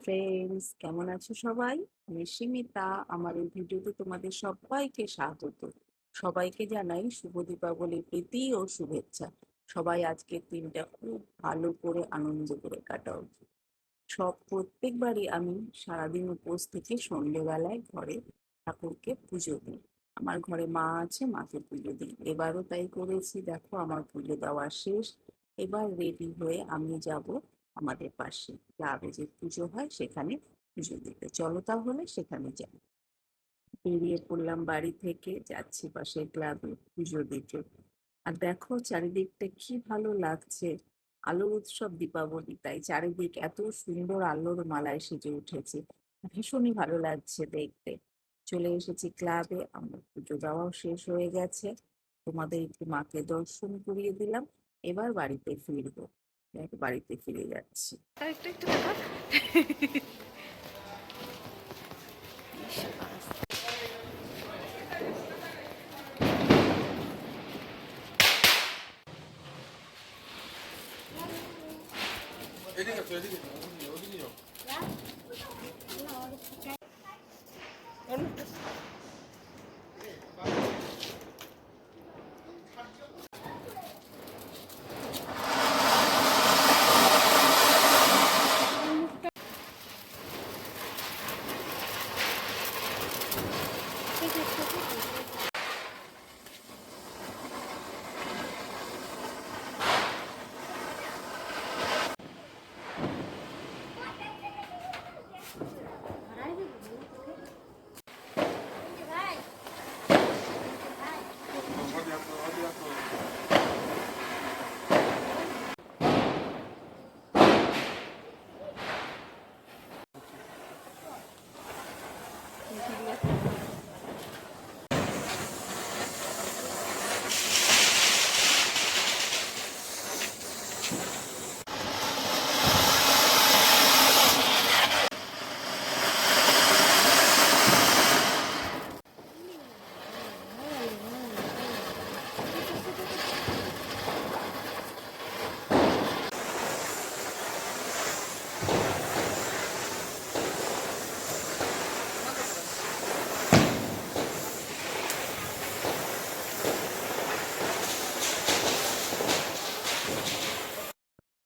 Friends, কেমন আছো সবাই? আমি সিমিতা। আমার এই ভিডিওতে তোমাদের সবাইকে স্বাগত। সবাইকে জানাই শুভ দীপাবলি প্রীতি ও শুভেচ্ছা। সবাই আজকের দিনটা খুব ভালো করে আনন্দ করে কাটাও। প্রত্যেকবারই আমি সারাদিন উপোস থেকে সন্ধ্যেবেলায় ঘরে ঠাকুরকে পুজো দিই। আমার ঘরে মা আছে, মাকে পুজো দিই। এবারও তাই করেছি। দেখো, আমার পুজো দেওয়া শেষ। এবার রেডি হয়ে আমি যাব আমাদের পাশে ক্লাবে যে পুজো হয় সেখানে পুজো দিতে। চলো তাহলে সেখানে যাই। বেরিয়ে পড়লাম বাড়ি থেকে, যাচ্ছি পাশের ক্লাবে পুজো দিতে। আর দেখো চারিদিকটা কি ভালো লাগছে। আলোর উৎসব দীপাবলি, তাই চারিদিক এত সুন্দর আলোর মালায় সেজে উঠেছে। ভীষণই ভালো লাগছে দেখতে। চলে এসেছি ক্লাবে, আমার পুজো দেওয়াও শেষ হয়ে গেছে। তোমাদের একটু মাকে দর্শন করিয়ে দিলাম। এবার বাড়িতে ফিরবো। বাড়িতে ফিরে যাচ্ছি। একটু একটু দেখা। এদিকে আসো, এদিকে যাও, ওদিকে যাও। 어디 갔어, 어디 갔어.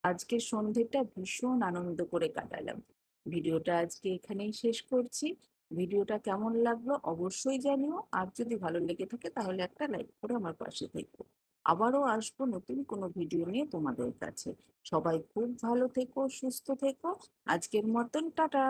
আজকের সন্ধ্যেটা ভীষণ আনন্দ করে কাটালাম। ভিডিওটা আজকে এখানেই শেষ করছি। ভিডিওটা কেমন লাগলো অবশ্যই জানিও। আর যদি ভালো লেগে থাকে তাহলে একটা লাইক করে আমার পাশে থেকো। আবারও আসবো নতুন কোনো ভিডিও নিয়ে তোমাদের কাছে। সবাই খুব ভালো থেকো, সুস্থ থেকো। আজকের মতন টাটা।